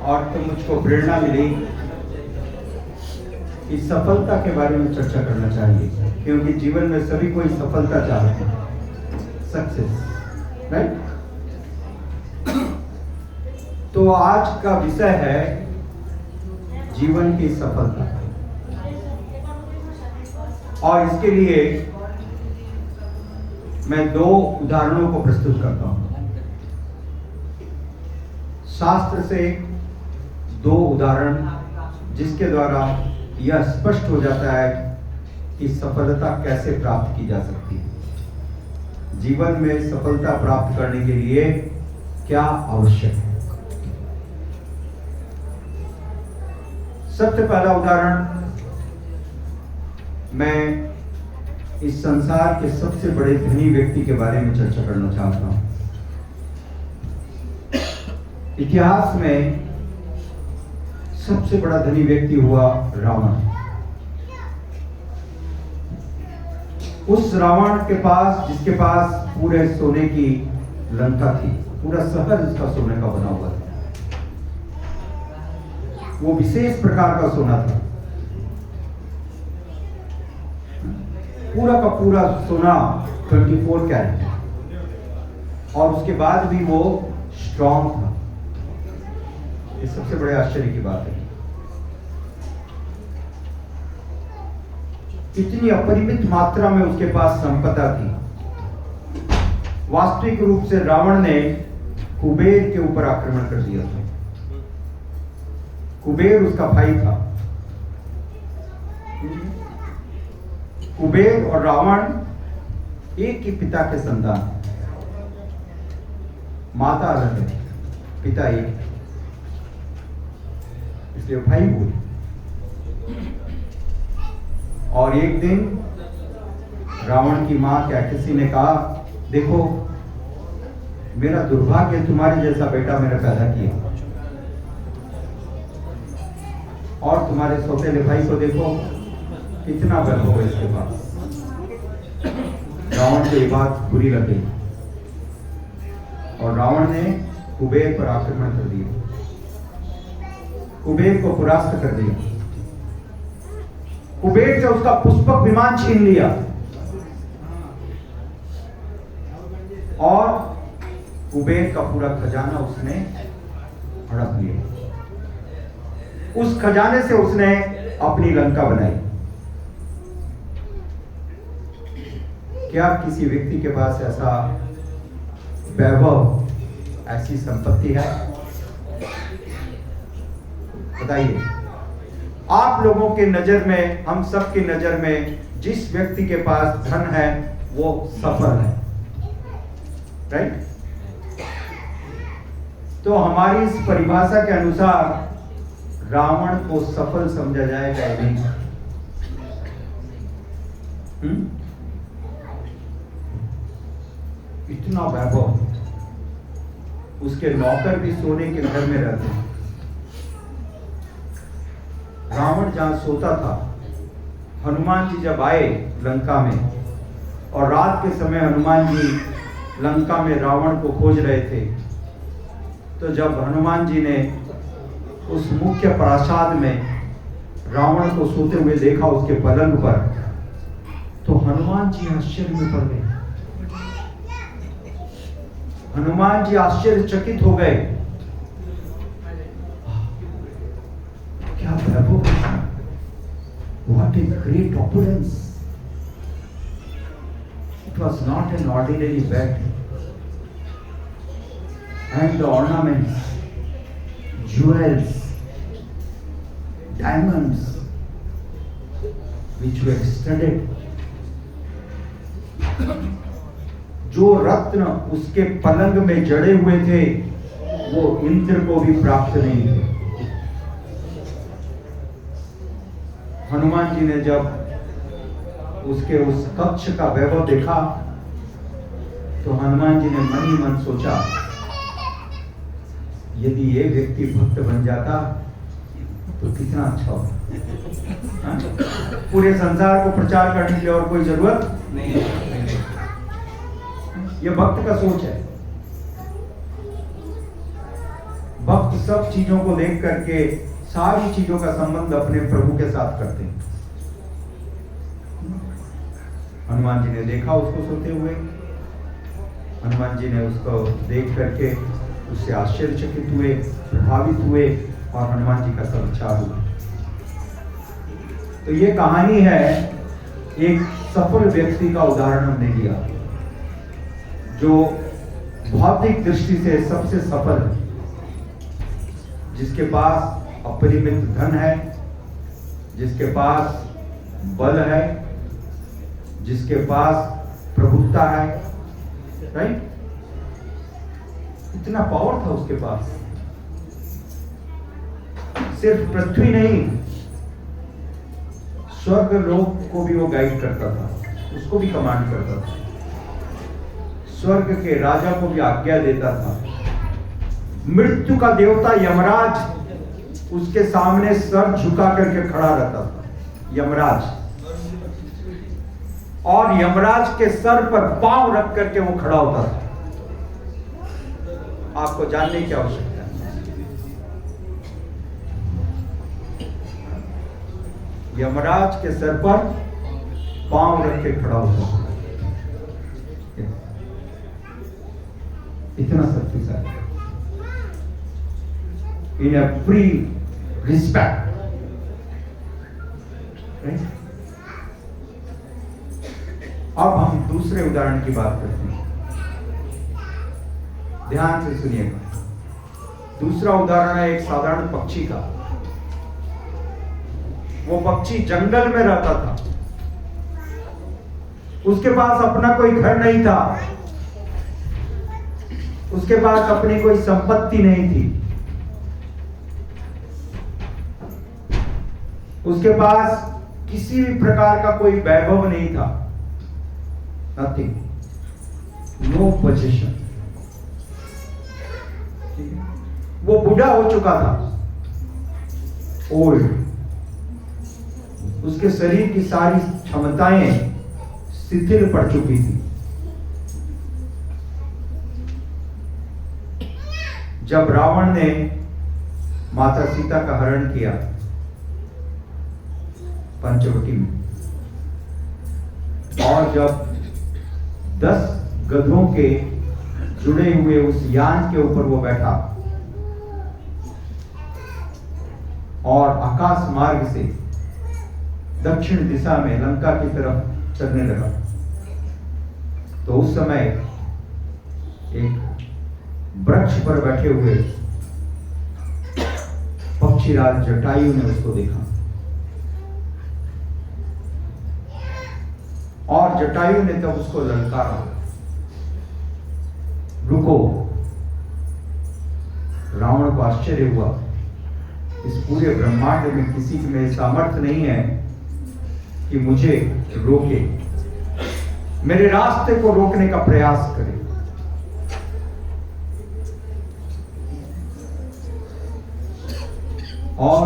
और तो मुझको प्रेरणा मिली कि सफलता के बारे में चर्चा करना चाहिए, क्योंकि जीवन में सभी कोई सफलता चाहते हैं, सक्सेस, राइट। तो आज का विषय है जीवन की सफलता, और इसके लिए मैं 2 उदाहरणों को प्रस्तुत करता हूं। शास्त्र से 2 उदाहरण जिसके द्वारा यह स्पष्ट हो जाता है कि सफलता कैसे प्राप्त की जा सकती है, जीवन में सफलता प्राप्त करने के लिए क्या आवश्यक है। सबसे पहला उदाहरण, मैं इस संसार के सबसे बड़े धनी व्यक्ति के बारे में चर्चा करना चाहता हूं। इतिहास में सबसे बड़ा धनी व्यक्ति हुआ रावण। उस रावण के पास, जिसके पास पूरे सोने की लंका थी, पूरा शहर उसका सोने का बना हुआ था, वो विशेष प्रकार का सोना था, पूरा का पूरा सोना 24 कैरेट, और उसके बाद भी वो स्ट्रॉन्ग था। ये सबसे बड़े आश्चर्य की बात है। इतनी अपरिमित मात्रा में उसके पास संपदा थी। वास्तविक रूप से रावण ने कुबेर के ऊपर आक्रमण कर दिया था। कुबेर उसका भाई था। कुबेर और रावण एक ही पिता के संतान, माता अलग है, पिता एक है, इसलिए भाई हुए। और एक दिन रावण की मां कैकसी ने कहा, देखो मेरा दुर्भाग्य तुम्हारे जैसा बेटा मैंने पैदा किया, और तुम्हारे सौतेले भाई को देखो कितना वैभव है इसके पास। रावण को ये बात बुरी लगी और रावण ने कुबेर पर आक्रमण कर दिया, कुबेर को परास्त कर दिया। कुबेर से उसका पुष्पक विमान छीन लिया और कुबेर का पूरा खजाना उसने हड़प लिया। उस खजाने से उसने अपनी लंका बनाई। क्या किसी व्यक्ति के पास ऐसा वैभव, ऐसी संपत्ति है? बताइए। आप लोगों के नजर में, हम सब की नजर में, जिस व्यक्ति के पास धन है वो सफल है, राइट? तो हमारी इस परिभाषा के अनुसार रावण को सफल समझा जाएगा या नहीं? इतना वैभव, उसके नौकर भी सोने के घर में रहते हैं। रावण जहां सोता था, हनुमान जी जब आए लंका में, और रात के समय हनुमान जी लंका में रावण को खोज रहे थे, तो जब हनुमान जी ने उस मुख्य प्रासाद में रावण को सोते हुए देखा उसके पलंग पर, तो हनुमान जी आश्चर्य में पड़ गए। हनुमान जी आश्चर्यचकित हो गए। क्या वैभव, what a great opulence! It was not an ordinary bed, and the ornaments, jewels, diamonds, which were studded, जो रत्न उसके पलंग में जड़े हुए थे वो इंद्र को भी प्राप्त नहीं थे। हनुमान जी ने जब उसके उस कक्ष का वैभव देखा तो हनुमान जी ने मन ही मन सोचा, यदि ये व्यक्ति भक्त बन जाता तो कितना अच्छा होता। पूरे संसार को प्रचार करने के लिए और कोई जरूरत नहीं। ये भक्त का सोच है। भक्त सब चीजों को देख करके सारी चीजों का संबंध अपने प्रभु के साथ करते हैं। हनुमान जी ने देखा उसको सोते हुए, हनुमान जी ने उसको देख करके उससे आश्चर्यचकित हुए, प्रभावित हुए और हनुमान जी का समाचार हुआ। तो ये कहानी है एक सफल व्यक्ति का उदाहरण हमने लिया, जो भौतिक दृष्टि से सबसे सफल है, जिसके पास अपरिमित धन है, जिसके पास बल है, जिसके पास प्रभुत्ता है, राइट? इतना पावर था उसके पास। सिर्फ पृथ्वी नहीं, स्वर्ग लोक को भी वो गाइड करता था, उसको भी कमांड करता था, स्वर्ग के राजा को भी आज्ञा देता था। मृत्यु का देवता यमराज उसके सामने सर झुका करके खड़ा रहता था, यमराज, और यमराज के सर पर पांव रख करके वो खड़ा होता था। आपको जानने की आवश्यकता है, यमराज के सर पर पांव रख के खड़ा होता था। इतना शक्तिशाली, इन एवरी रिस्पेक्ट, अब हम दूसरे उदाहरण की बात करते हैं। ध्यान से सुनिएगा। दूसरा उदाहरण है एक साधारण पक्षी का। वो पक्षी जंगल में रहता था, उसके पास अपना कोई घर नहीं था, उसके पास अपनी कोई संपत्ति नहीं थी, उसके पास किसी भी प्रकार का कोई वैभव नहीं था, नथिंग, नो पोजीशन। वो बूढ़ा हो चुका था, ओल्ड, उसके शरीर की सारी क्षमताएं शिथिल पड़ चुकी थी। जब रावण ने माता सीता का हरण किया पंचवटी में, और जब 10 गधों के जुड़े हुए उस यान के ऊपर वो बैठा और आकाश मार्ग से दक्षिण दिशा में लंका की तरफ चलने लगा, तो उस समय एक वृक्ष पर बैठे हुए पक्षीराज जटायु ने उसको देखा, और जटायु ने तब उसको ललकारा, रुको। रावण को आश्चर्य हुआ, इस पूरे ब्रह्मांड में किसी में सामर्थ्य नहीं है कि मुझे रोके, मेरे रास्ते को रोकने का प्रयास करे। और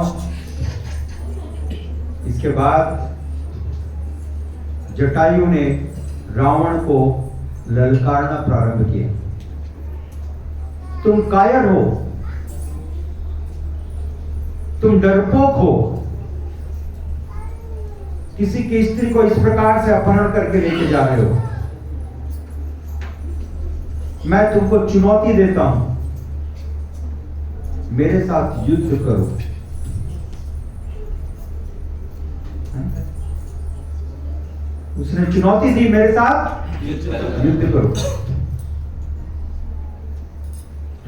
इसके बाद जटायु ने रावण को ललकारना प्रारंभ किया, तुम कायर हो, तुम डरपोक हो, किसी की स्त्री को इस प्रकार से अपहरण करके लेके जा रहे हो। मैं तुमको चुनौती देता हूं, मेरे साथ युद्ध करो। उसने चुनौती दी, मेरे साथ युद्ध करो।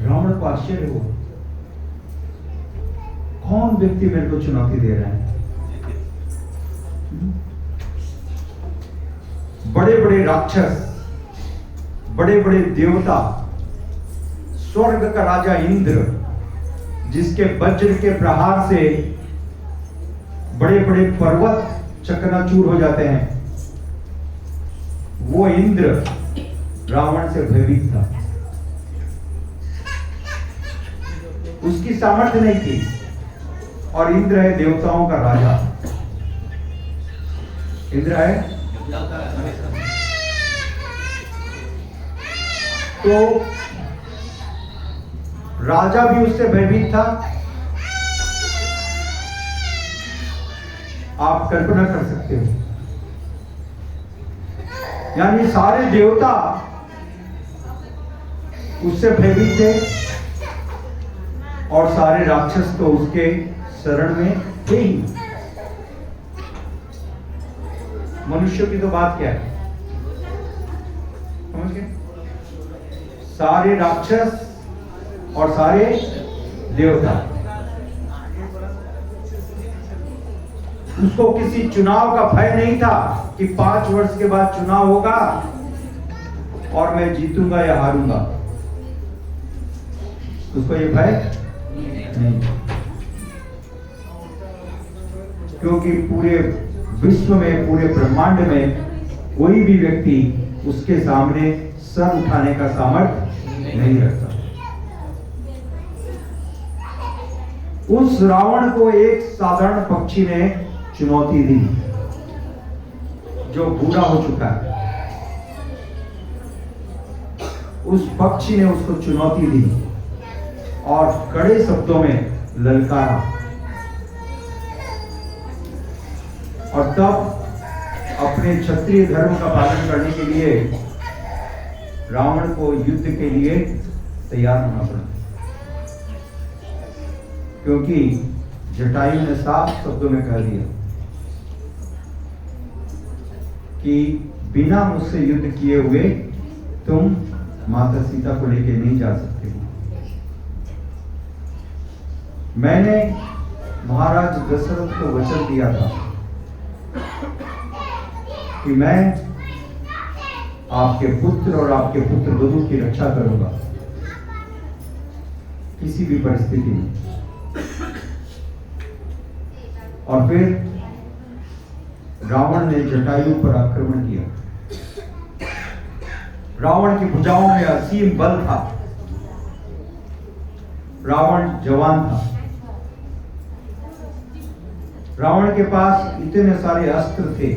रावण को आश्चर्य हुआ, कौन व्यक्ति मेरे को चुनौती दे रहा है? बड़े बड़े राक्षस, बड़े बड़े देवता, स्वर्ग का राजा इंद्र, जिसके वज्र के प्रहार से बड़े बड़े पर्वत चकनाचूर हो जाते हैं, वो इंद्र रावण से भयभीत था। उसकी सामर्थ्य नहीं थी, और इंद्र है देवताओं का राजा, इंद्र है। तो राजा भी उससे भयभीत था। आप कल्पना कर सकते हो, यानी सारे देवता उससे भयभीत थे और सारे राक्षस तो उसके शरण में थे ही। मनुष्य की तो बात क्या है, समझ गए? सारे राक्षस और सारे देवता। उसको किसी चुनाव का भय नहीं था कि 5 वर्ष के बाद चुनाव होगा और मैं जीतूंगा या हारूंगा। उसको ये भय नहीं, क्योंकि पूरे विश्व में, पूरे ब्रह्मांड में कोई भी व्यक्ति उसके सामने सर उठाने का सामर्थ्य नहीं रखता। उस रावण को एक साधारण पक्षी ने चुनौती दी, जो बूढ़ा हो चुका है। उस पक्षी ने उसको चुनौती दी और कड़े शब्दों में ललकारा, और तब अपने क्षत्रिय धर्म का पालन करने के लिए रावण को युद्ध के लिए तैयार होना पड़ा, क्योंकि जटायु ने साफ शब्दों में कह दिया कि बिना मुझसे युद्ध किए हुए तुम माता सीता को लेकर नहीं जा सकते हो। मैंने महाराज दशरथ को वचन दिया था कि मैं आपके पुत्र और आपके पुत्र वधू की रक्षा करूंगा किसी भी परिस्थिति में। और फिर रावण ने जटायु पर आक्रमण किया। रावण की भुजाओं में असीम बल था। रावण जवान था। रावण के पास इतने सारे अस्त्र थे,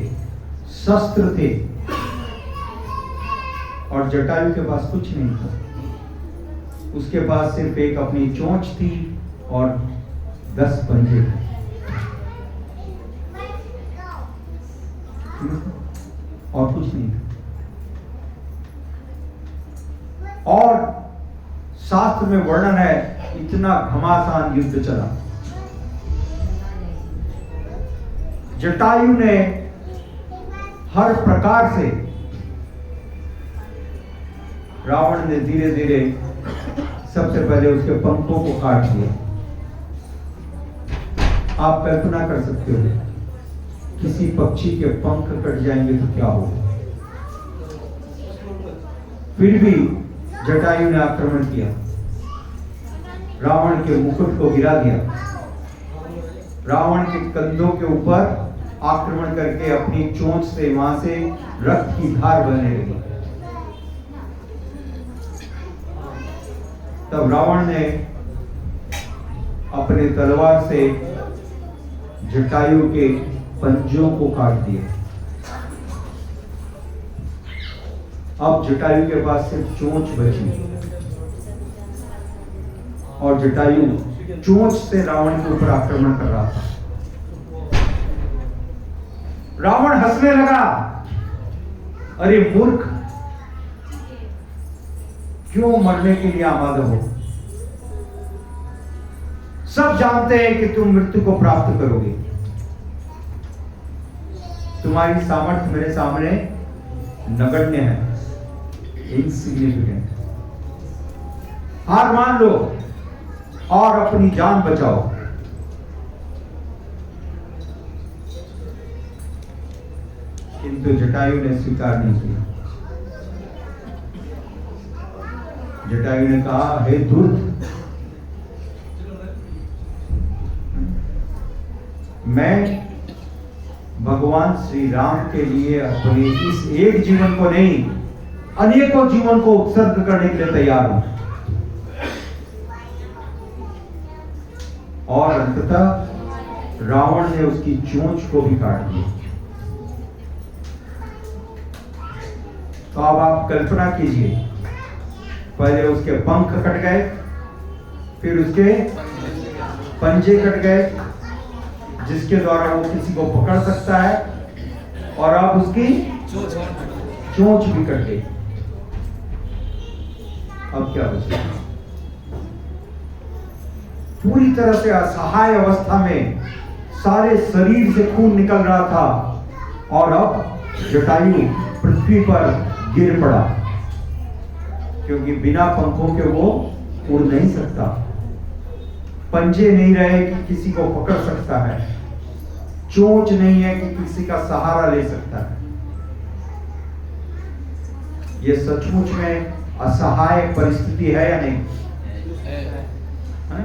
शस्त्र थे, और जटायु के पास कुछ नहीं था। उसके पास सिर्फ एक अपनी चोंच थी और 10 पंजे थे। और कुछ नहीं था। और शास्त्र में वर्णन है, इतना घमासान युद्ध चला। जटायु ने हर प्रकार से, रावण ने धीरे धीरे सबसे पहले उसके पंखों को काट दिया। आप कल्पना कर सकते हो, किसी पक्षी के पंख कट जाएंगे तो क्या होगा। फिर भी जटायु ने आक्रमण किया, रावण के मुकुट को गिरा दिया, रावण के कंधों के ऊपर आक्रमण करके अपनी चोंच से वहां से रक्त की धार बहने लगी। तब रावण ने अपने तलवार से जटायु के पंजों को काट दिया। अब जटायु के पास सिर्फ चोंच बची, और जटायु चोंच से रावण के ऊपर आक्रमण कर रहा था। रावण हंसने लगा, अरे मूर्ख, क्यों मरने के लिए आमादा हो? सब जानते हैं कि तुम मृत्यु को प्राप्त करोगे। तुम्हारी सामर्थ्य मेरे सामने नगण्य है, इनसिग्निफिकेंट। हार मान लो और अपनी जान बचाओ। किंतु जटायु ने स्वीकार नहीं किया। जटायु ने कहा, हे धूर्त, मैं भगवान श्री राम के लिए अपने इस एक जीवन को नहीं, अनेकों जीवन को उत्सर्ग करने के लिए तैयार हूं। और अंततः रावण ने उसकी चोंच को भी काट दिया। तो अब आप कल्पना कीजिए, पहले उसके पंख कट गए, फिर उसके पंजे कट गए, जिसके द्वारा वो किसी को पकड़ सकता है, और अब उसकी चोंच भी कट गई। अब क्या बचा? पूरी तरह से असहाय अवस्था में सारे शरीर से खून निकल रहा था, और अब जटायु पृथ्वी पर गिर पड़ा, क्योंकि बिना पंखों के वो उड़ नहीं सकता। पंजे नहीं रहे कि किसी को पकड़ सकता है, चोंच नहीं है कि किसी का सहारा ले सकता है। ये सचमुच में असहाय परिस्थिति है या नहीं? है?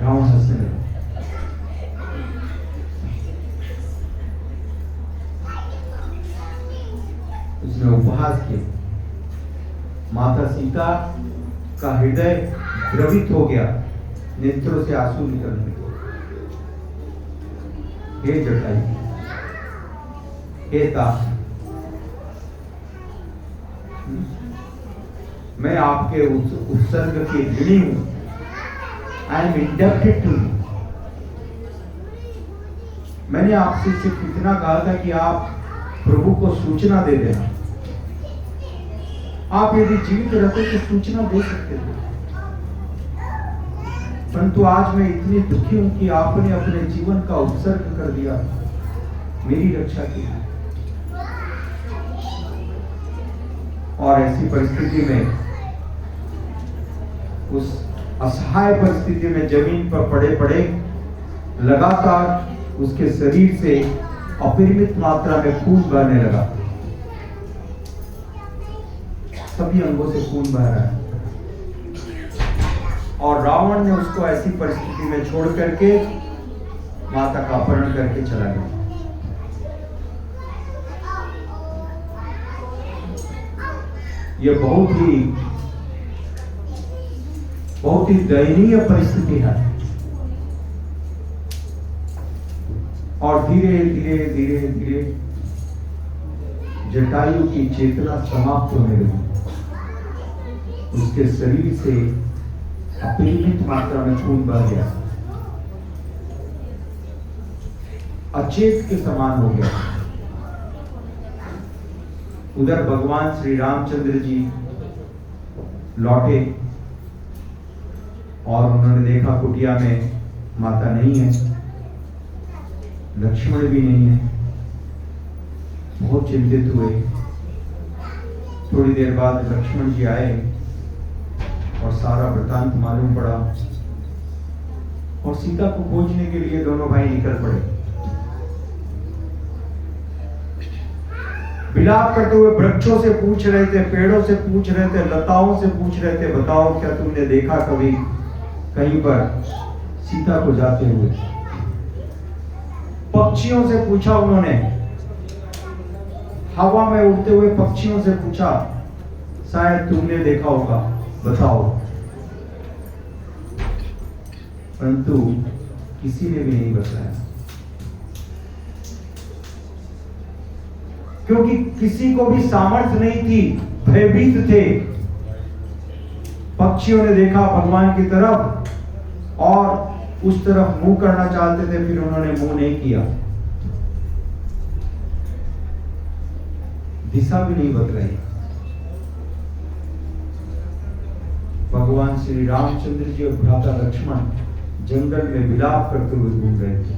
रावण हंसने लगा। उसने उपहास किया। माता सीता का हृदय द्रवित हो गया, नेत्रों से आंसू निकलने लगे। हे जटायु, हे तात, मैं आपके उस उत्सर्ग की ऋणी हूं। I am indebted to you. मैंने आपसे सिर्फ इतना कहा था कि आप प्रभु को सूचना दे देना। आप यदि जीवित रहते तो सूचना दे सकते थे, परंतु आज मैं इतनी दुखी हूं कि आपने अपने जीवन का उत्सर्ग कर दिया मेरी रक्षा के लिए। और ऐसी परिस्थिति में, उस असहाय परिस्थिति में जमीन पर पड़े पड़े लगातार उसके शरीर से अपरिमित मात्रा में खून बहने लगा। सभी अंगों से खून बह रहा है, और रावण ने उसको ऐसी परिस्थिति में छोड़ करके माता का अपहरण करके चला गया। यह बहुत ही दयनीय परिस्थिति है। और धीरे धीरे धीरे धीरे जटायु की चेतना समाप्त होने लगी। उसके शरीर से अपरिमित मात्रा में खून बह गया, अचेत के समान हो गया। उधर भगवान श्री रामचंद्र जी लौटे, और उन्होंने देखा कुटिया में माता नहीं है, लक्ष्मण भी नहीं है। बहुत चिंतित हुए। थोड़ी देर बाद लक्ष्मण जी आए और सारा वृतांत मालूम पड़ा, और सीता को खोजने के लिए दोनों भाई निकल पड़े। विलाप करते हुए वृक्षों से पूछ रहे थे, पेड़ों से पूछ रहे थे, लताओं से पूछ रहे थे, बताओ क्या तुमने देखा कभी कहीं पर सीता को जाते हुए? पक्षियों से पूछा उन्होंने, हवा में उड़ते हुए पक्षियों से पूछा, शायद तुमने देखा होगा, बताओ। परंतु किसी ने भी नहीं बताया, क्योंकि किसी को भी सामर्थ्य नहीं थी, भयभीत थे। पक्षियों ने देखा भगवान की तरफ और उस तरफ मुंह करना चाहते थे, फिर उन्होंने मुंह नहीं किया। दिशा भी नहीं बदलाई। भगवान श्री रामचंद्र जी और भ्राता लक्ष्मण जंगल में विलाप करते हुए घूम रहे थे।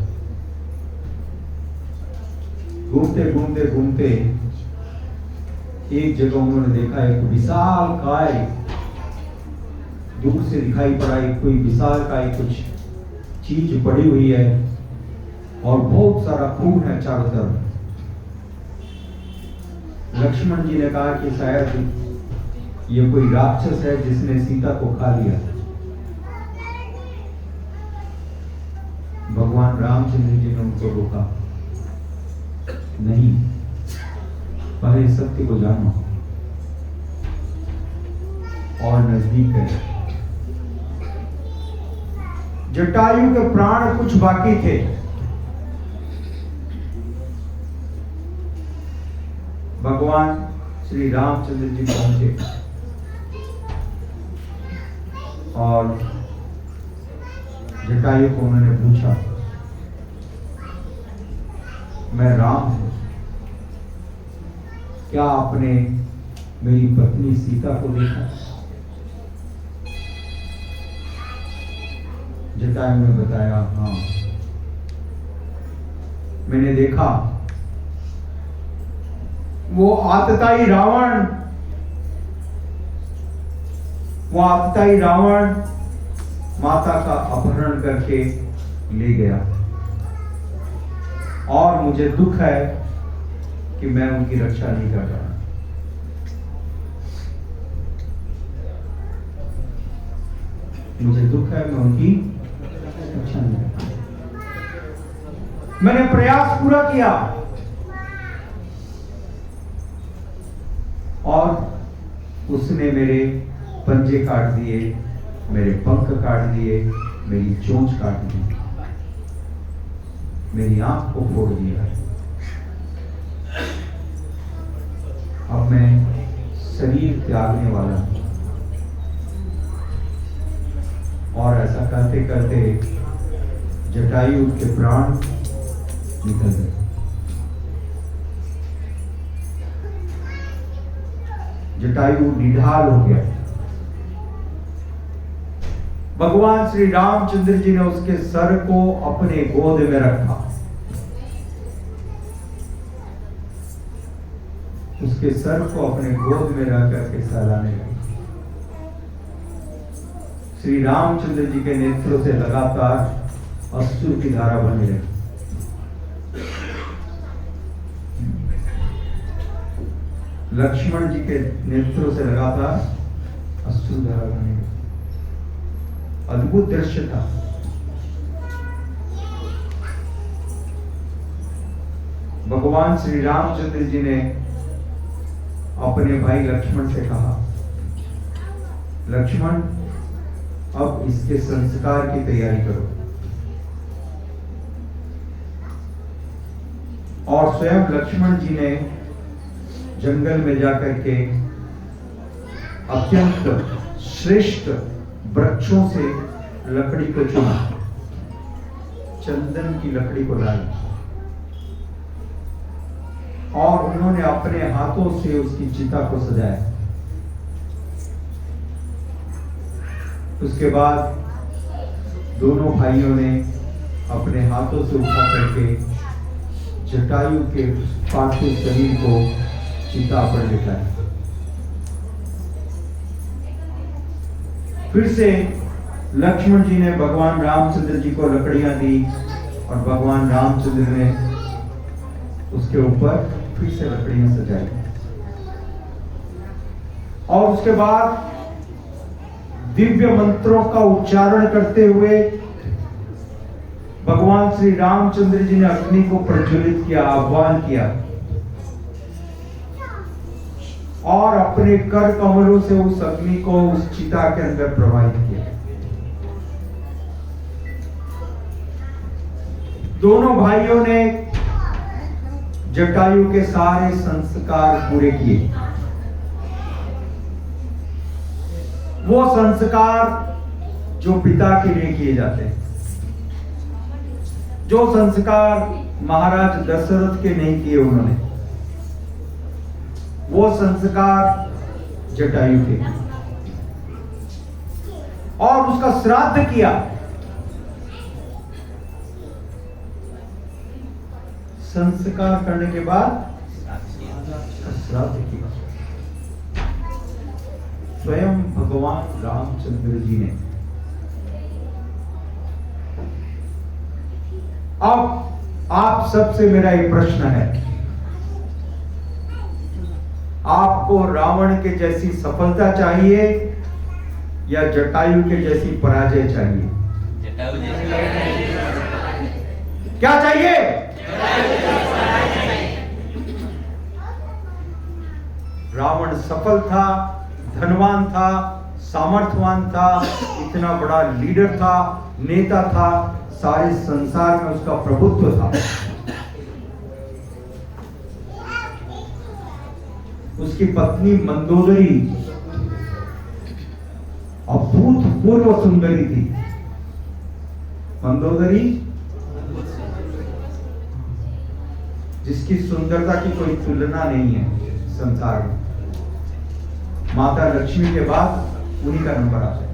घूमते घूमते घूमते एक जगह उन्होंने देखा एक विशाल काय दूर से दिखाई पड़ा। एक कोई विशाल काय कुछ चीज पड़ी हुई है और बहुत सारा खून है चारों तरफ। लक्ष्मण जी ने कहा कि शायद ये कोई राक्षस है जिसने सीता को खा लिया। भगवान रामचंद्र जी ने उनको रोका, नहीं, पहले सत्य को जानो और नजदीक है। जटायु के प्राण कुछ बाकी थे, भगवान श्री रामचंद्र जी पहुंचे और जटायु को उन्होंने पूछा, मैं राम हूं, क्या आपने मेरी पत्नी सीता को देखा? जटायु ने बताया, हाँ मैंने देखा। वो आतताई रावण माता का अपहरण करके ले गया और मुझे दुख है कि मैं उनकी रक्षा नहीं कर रहा। मुझे दुख है, मैं उनकी रक्षा नहीं कर रहा। मैंने प्रयास पूरा किया और उसने मेरे पंजे काट दिए, मेरे पंख काट दिए, मेरी चोंच काट दी, मेरी आंख को फोड़ दिया। अब मैं शरीर त्यागने वाला हूं। और ऐसा करते करते जटायु के प्राण निकल गए। जटायु निढाल हो गया। भगवान श्री रामचंद्र जी ने उसके सर को अपने गोद में रखा, उसके सर को अपने गोद में रख करके सहलाने लगे। श्री रामचंद्र जी के नेत्रों से लगातार अश्रु की धारा बहने लगी। लक्ष्मण जी के नेत्रों से लगातार अश्रु धारा बहने लगी। अद्भुत दृश्य था। भगवान श्री रामचंद्र जी ने अपने भाई लक्ष्मण से कहा, लक्ष्मण अब इसके संस्कार की तैयारी करो। और स्वयं लक्ष्मण जी ने जंगल में जाकर के अत्यंत श्रेष्ठ वृक्षों से लकड़ी को चुना, चंदन की लकड़ी को लाई और उन्होंने अपने हाथों से उसकी चिता को सजाया। उसके बाद दोनों भाइयों ने अपने हाथों से उठा करके जटायु के पार्थिव शरीर को चिता पर लिटाया। फिर से लक्ष्मण जी ने भगवान रामचंद्र जी को लकड़ियां दी और भगवान रामचंद्र ने उसके ऊपर फिर से लकड़ियां सजाई। और उसके बाद दिव्य मंत्रों का उच्चारण करते हुए भगवान श्री रामचंद्र जी ने अग्नि को प्रज्वलित किया, आह्वान किया और अपने कर कमलों से उस अग्नि को उस चिता के अंदर प्रवाहित किया। दोनों भाइयों ने जटायु के सारे संस्कार पूरे किए। वो संस्कार जो पिता के लिए किए जाते हैं, जो संस्कार महाराज दशरथ के नहीं किए उन्होंने, वो संस्कार जटायु के, और उसका श्राद्ध किया। संस्कार करने के बाद श्राद्ध किया। स्वयं भगवान रामचंद्र जी ने। अब आप सबसे मेरा एक प्रश्न है, आपको रावण के जैसी सफलता चाहिए या जटायु के जैसी पराजय चाहिए? क्या चाहिए? रावण सफल था, धनवान था, सामर्थ्यवान था, इतना बड़ा लीडर था, नेता था, सारे संसार में उसका प्रभुत्व था। उसकी पत्नी मंदोदरी अभूतपूर्व सुंदरी थी। मंदोदरी जिसकी सुंदरता की कोई तुलना नहीं है संसार में। माता लक्ष्मी के बाद उन्हीं का नंबर आता है।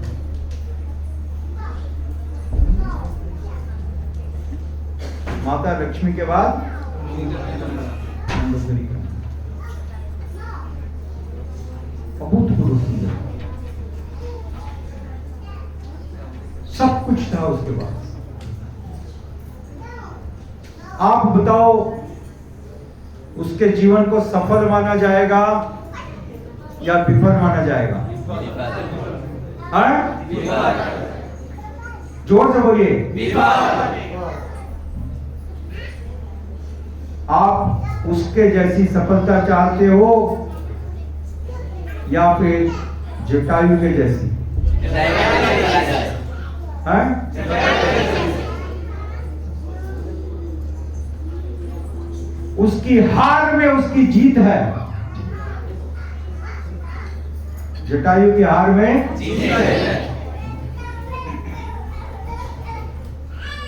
माता लक्ष्मी के बाद मंदोदरी का अभूतपूर्व सुंदर, सब कुछ था उसके पास। आप बताओ उसके जीवन को सफल माना जाएगा या विफल माना जाएगा? जोर से बोलिए। आप उसके जैसी सफलता चाहते हो या फिर जटायु के जैसी? उसकी हार में उसकी जीत है। जटायु की हार में जीत है।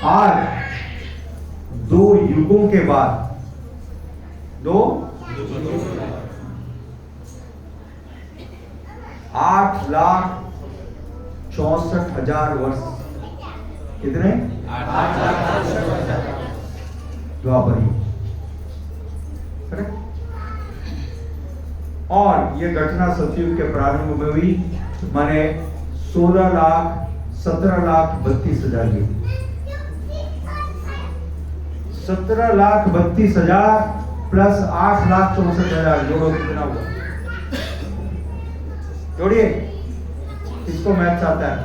आज 2 युगों के बाद 8,64,000 वर्ष, कितने? 8,64,000 द्वापर युग। और ये घटना सतयुग के प्रारंभ में हुई, माने 16,17,32,000 युग। 17,32,000 प्लस 8,64,000 जोड़ो, कितना हुआ? जोड़िए, किसको मैथ्स आता है?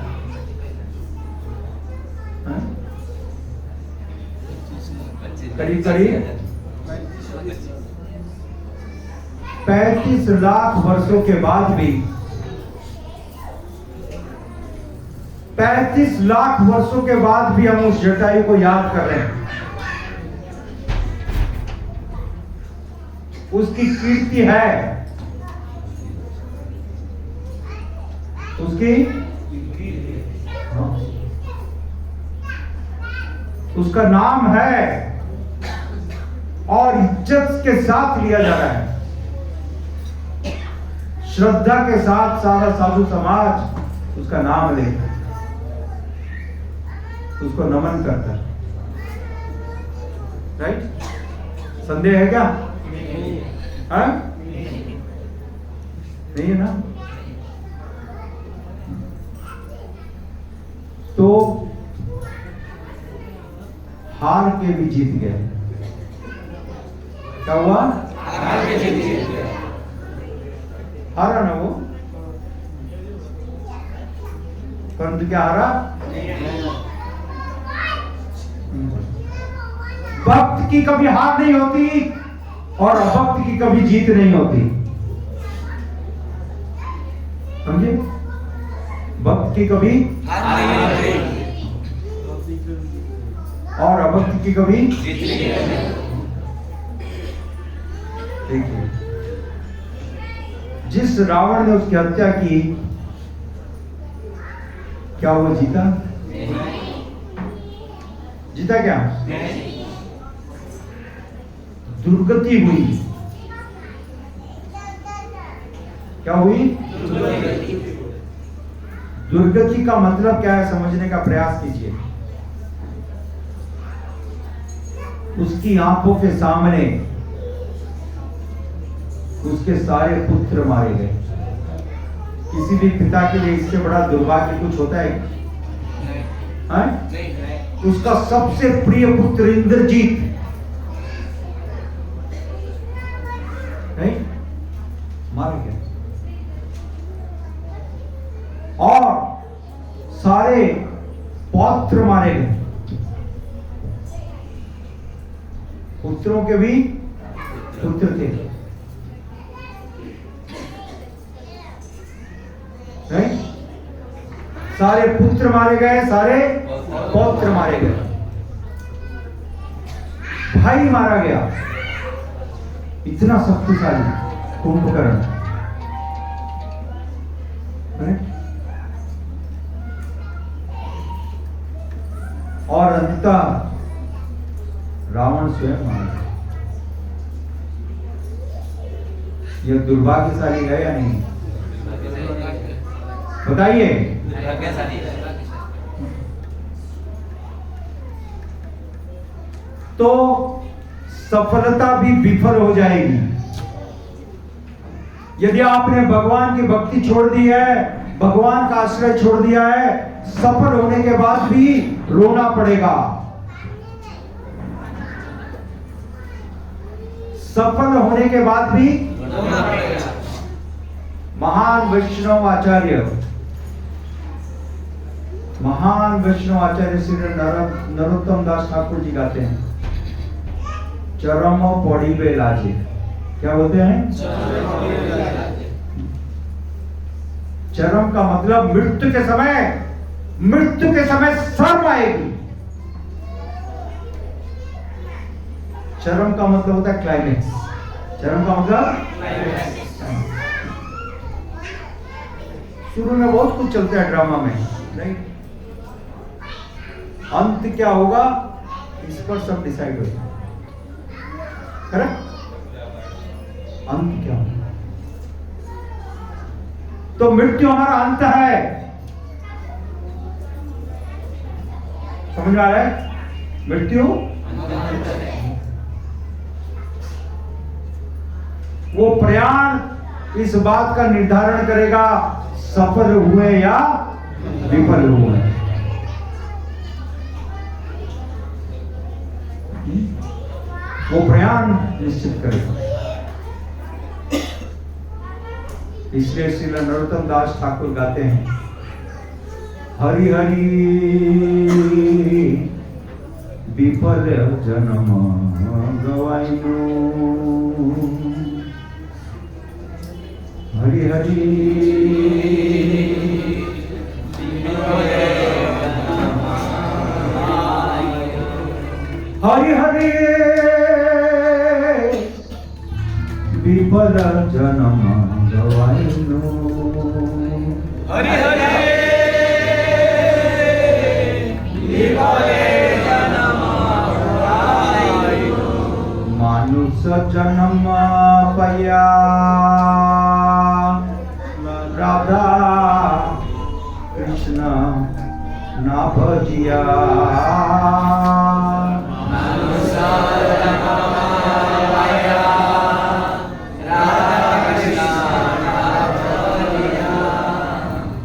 करीब करीब 35 लाख वर्षों के बाद भी, 35 लाख वर्षों के बाद भी हम उस जटायु को याद कर रहे हैं। उसकी कीर्ति है, उसकी उसका नाम है और इज्जत के साथ लिया जा रहा है। श्रद्धा के साथ सारा साधु समाज उसका नाम लेता है, उसको नमन करता है। राइट? संदेह है क्या? नहीं है ना? तो हार के भी जीत गए। क्या हुआ? हार के जीत गए। हारा ना वो, परंतु क्या हारा? भक्त की कभी हार नहीं होती और अभक्त की कभी जीत नहीं होती। समझे? भक्त की कभी हार नहीं होती और अभक्त की कभी जीत नहीं होती। देखिए, जिस रावण ने उसकी हत्या की, क्या वो जीता? जीता क्या? दुर्गति हुई। क्या हुई? दुर्गति का मतलब क्या है समझने का प्रयास कीजिए। उसकी आंखों के सामने उसके सारे पुत्र मारे गए। किसी भी पिता के लिए इससे बड़ा दुर्भाग्य कुछ होता है? नहीं। उसका सबसे प्रिय पुत्र इंद्रजीत नहीं मार गया और सारे पौत्र मारे गए। पुत्रों के भी पुत्र थे। नहीं? सारे पुत्र मारे गए, सारे पौत्र मारे गए, भाई मारा गया। इतना शक्तिशाली कुंभकर्ण, और अंततः रावण स्वयं मार गया। यह दुर्भाग्यशाली है या नहीं? बताइए। तो सफलता भी विफल हो जाएगी। यदि आपने भगवान की भक्ति छोड़ दी है, भगवान का आश्रय छोड़ दिया है, सफल होने के बाद भी रोना पड़ेगा। सफल होने के बाद भी रोना पड़ेगा। महान वैष्णव आचार्य श्री नरोत्तम दास ठाकुर जी गाते हैं, चरम पड़िबे लाजे। क्या बोलते हैं? चरम का मतलब मृत्यु के समय शर्म आएगी। चरम का मतलब होता है क्लाइमेक्स। चरम का मतलब शुरू में बहुत कुछ चलता है ड्रामा में, नहीं? अंत क्या होगा इस पर सब डिसाइड होगा। करेक्ट? अंत क्या होगा? तो मृत्यु हमारा अंत है। समझ आ रहा है? मृत्यु वो प्रयाण इस बात का निर्धारण करेगा सफल हुए या विफल हुए। वो प्रयाण निश्चित करेगा। इसलिए श्री नरोत्तम दास ठाकुर गाते हैं, हरि हरि विफल जन्म गवाइनु, हरि हरि हरि हरि विफल जन्म गवाइनु, हरि हरि विफल जन्म गवाइनु, मानुष जन्म पया राधा कृष्ण ना भजिया,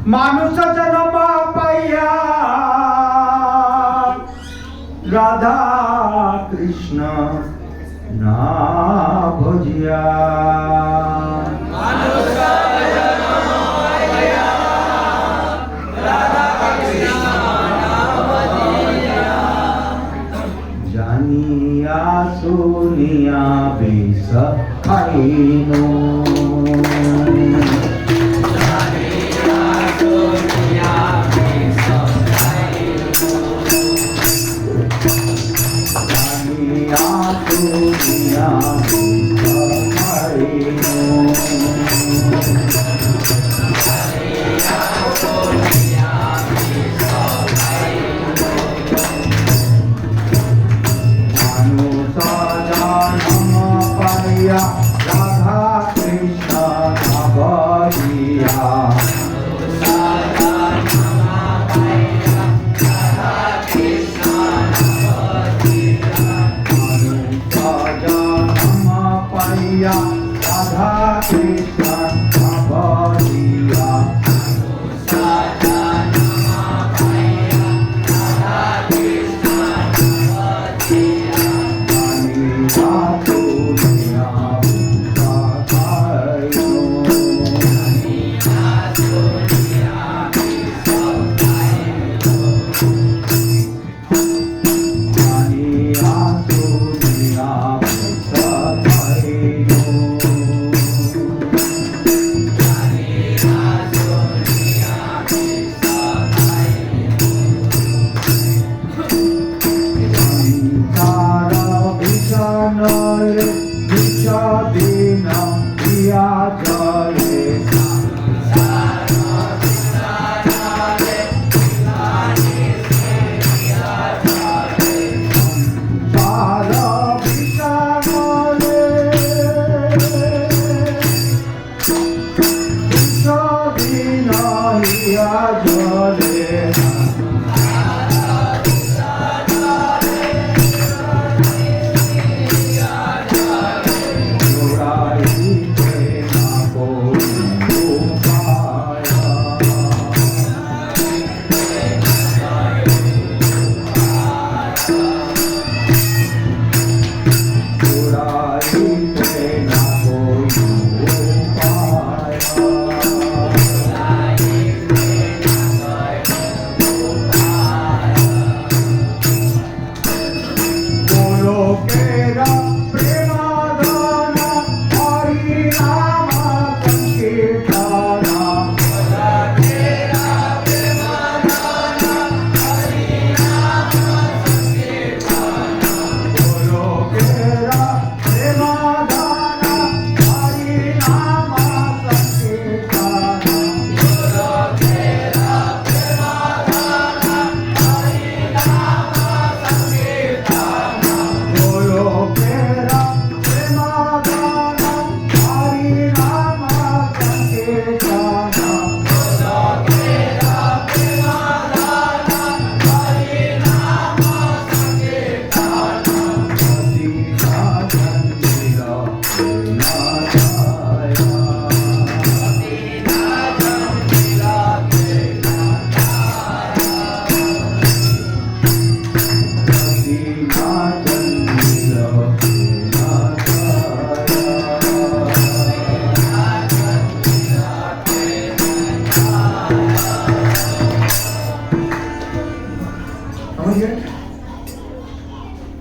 मानुष जन्म पाया राधा कृष्ण ना भजिया, मानुष जन्म पाया राधा कृष्ण ना भजिया, जानिया सुनिया बेस खाइनो,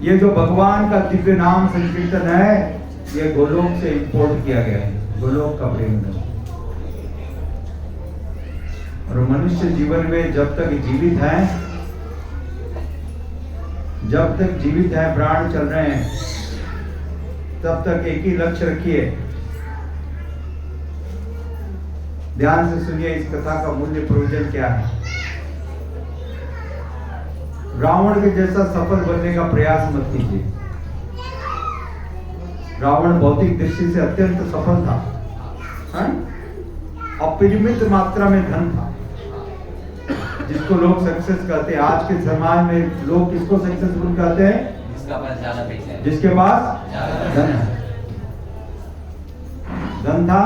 ये जो भगवान का दिव्य नाम संकीर्तन है, ये गोलोक से इंपोर्ट किया गया है, गोलोक का प्रेम है। और मनुष्य जीवन में जब तक जीवित है, जब तक जीवित है, प्राण चल रहे हैं, तब तक एक ही लक्ष्य रखिए। ध्यान से सुनिए, इस कथा का मूल्य प्रयोजन क्या है। रावण के जैसा सफल बनने का प्रयास मत कीजिए। रावण भौतिक दृष्टि से अत्यंत सफल था, अपरिमित मात्रा में धन था, जिसको लोग सक्सेस कहते हैं। आज के समाज में लोग किसको सक्सेसफुल कहते हैं? जिसका पास ज्यादा पैसा है, जिसके पास धन है। धन था,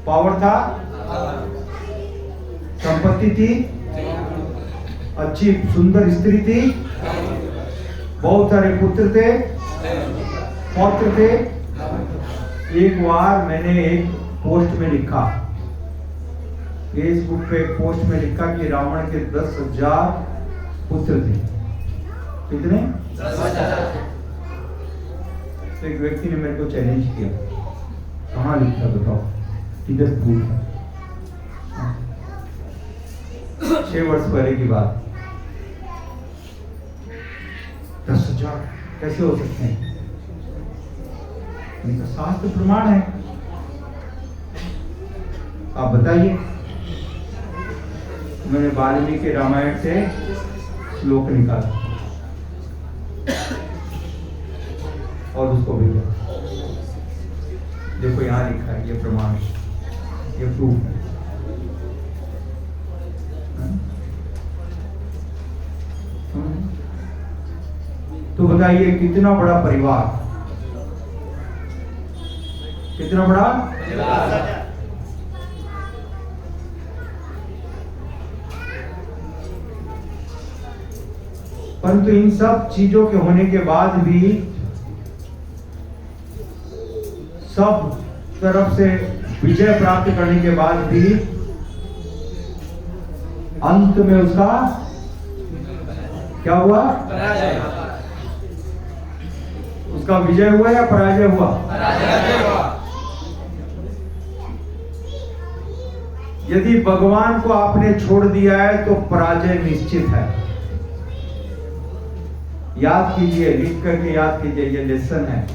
पावर था, संपत्ति थी, अच्छी सुंदर स्त्री थी, बहुत सारे पुत्र थे, पौत्र थे। एक बार मैंने एक पोस्ट में लिखा, फेसबुक पे एक पोस्ट में लिखा कि रावण के 10,000 पुत्र थे। कितने? 10,000। तो एक व्यक्ति ने मेरे को चैलेंज किया, कहाँ लिखा बताओ, किधर प्रूफ है? 6 वर्ष पहले की बात। 10,000 कैसे हो सकते हैं? इनका शास्त्र प्रमाण है, आप बताइए। मैंने वाल्मीकि रामायण से श्लोक निकाला और उसको भेजा, देखो यहां लिखा है, ये प्रमाण, ये प्रूफ है। तो बताइए कितना बड़ा परिवार, कितना बड़ा परिवार। परंतु इन सब चीजों के होने के बाद भी, सब तरफ से विजय प्राप्त करने के बाद भी, अंत में उसका क्या हुआ? पराजय। उसका विजय हुआ या पराजय हुआ? पराजय हुआ। यदि भगवान को आपने छोड़ दिया है तो पराजय निश्चित है। याद कीजिए, लिख करके याद कीजिए, ये लेसन है।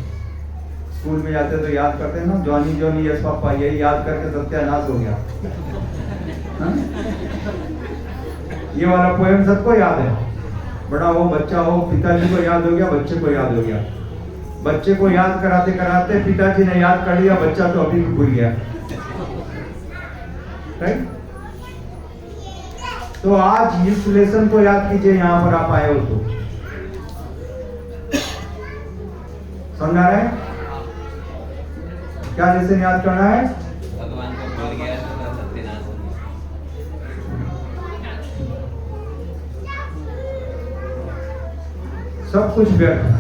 स्कूल में जाते तो याद करते हैं ना, जॉनी जॉनी यस पापा, यही याद करके सत्यानाश हो गया। ये वाला पोएम सबको याद है, बड़ा हो बच्चा हो, पिताजी को याद हो गया, बच्चे को याद हो गया। बच्चे को याद कराते कराते पिताजी ने याद कर लिया, बच्चा तो अभी भी भूल गया। राइट? तो आज इस लेसन को याद कीजिए, यहां पर आप आए हो तो समझ आ रहा है? क्या लेसन याद करना है? भगवान को भूल गया तो सत्यनाश हो गया। सब कुछ व्यर्थ है,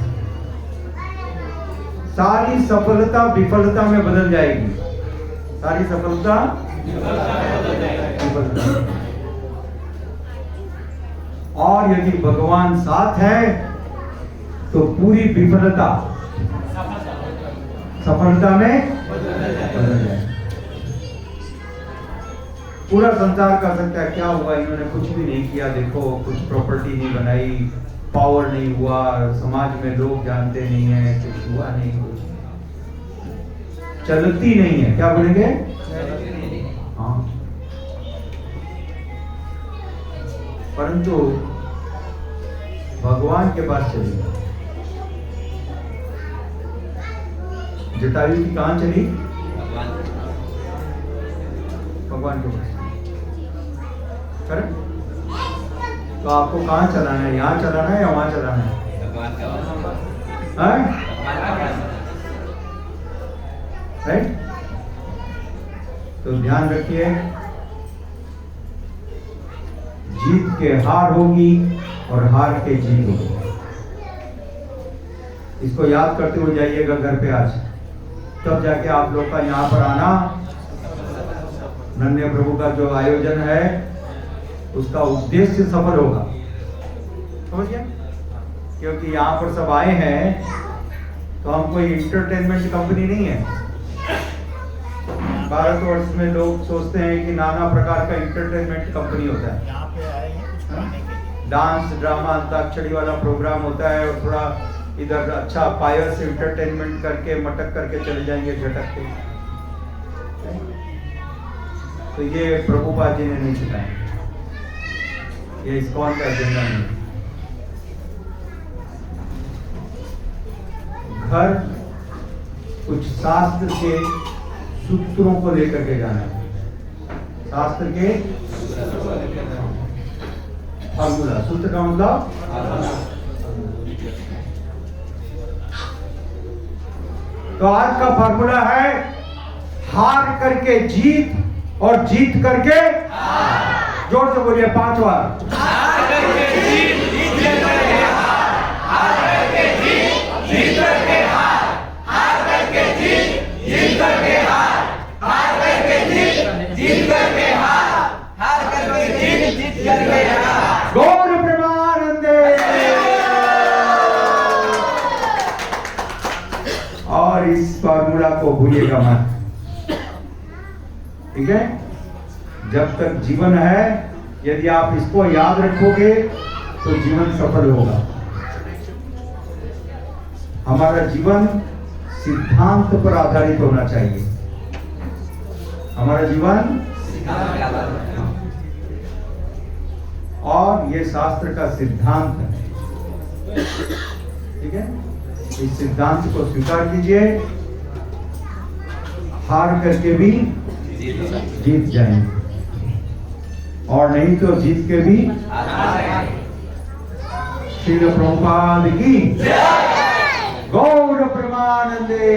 सारी सफलता विफलता में बदल जाएगी, सारी सफलता विफलता। और यदि भगवान साथ है तो पूरी विफलता सफलता में बदल जाए। पूरा संसार कर सकता है क्या हुआ, इन्होंने कुछ भी नहीं किया, देखो कुछ प्रॉपर्टी नहीं बनाई, पावर नहीं हुआ, समाज में लोग जानते नहीं है, कुछ हुआ नहीं, कुछ चलती नहीं है, क्या बोलेंगे? हाँ। परंतु भगवान के पास चली, जटायु की कहां चली? भगवान के पास। करेक्ट? तो आपको कहां चलाना है? यहां चलाना है या वहां चलाना है? भगवान का राइट? तो ध्यान रखिए, जीत के हार होगी और हार के जीत होगी। इसको याद करते हुए जाइएगा घर पे आज, तब जाके आप लोग का यहाँ पर आना, नन्हे प्रभु का जो आयोजन है उसका उद्देश्य सफल होगा। समझ गए? क्योंकि यहाँ पर सब आए हैं तो हम कोई इंटरटेनमेंट कंपनी नहीं है। भारतवर्ष में लोग सोचते हैं कि नाना प्रकार का इंटरटेनमेंट कंपनी होता है, यहाँ पे आए हैं कुछ खाने के लिए। डांस ड्रामा अंताक्षरी वाला प्रोग्राम होता है और थोड़ा इधर अच्छा पायर से इंटरटेनमेंट करके मटक करके चले जाएंगे झटक के। तो ये प्रभुपाद जी ने नहीं सिखाया, ये इस्कॉन का एजेंडा नहीं। घर कुछ शास्त्र के सूत्रों को लेकर के जाना है, शास्त्र के फार्मूला। सूत्र का मतलब तो आज का फार्मूला है हार करके जीत और जीत करके जोर से बोलिए 5 बार। हार करके जीत, जीत करके हार, हार करके जीत, जीत करके हार, हार करके जीत, जीत करके हार, हार करके जीत, जीत करके हार, हार करके जीत, जीत करके हार। गौर प्रेमानंदे। और इस फार्मूला को भूलिएगा मत, ठीक है? जब तक जीवन है, यदि आप इसको याद रखोगे तो जीवन सफल होगा। हमारा जीवन सिद्धांत पर आधारित होना चाहिए, हमारा जीवन और ये शास्त्र का सिद्धांत है, ठीक है? इस सिद्धांत को स्वीकार कीजिए, हार करके भी जीत जाएंगे और नहीं तो जीत के भी। श्रील प्रभुपाद की गौर प्रेमानंदे।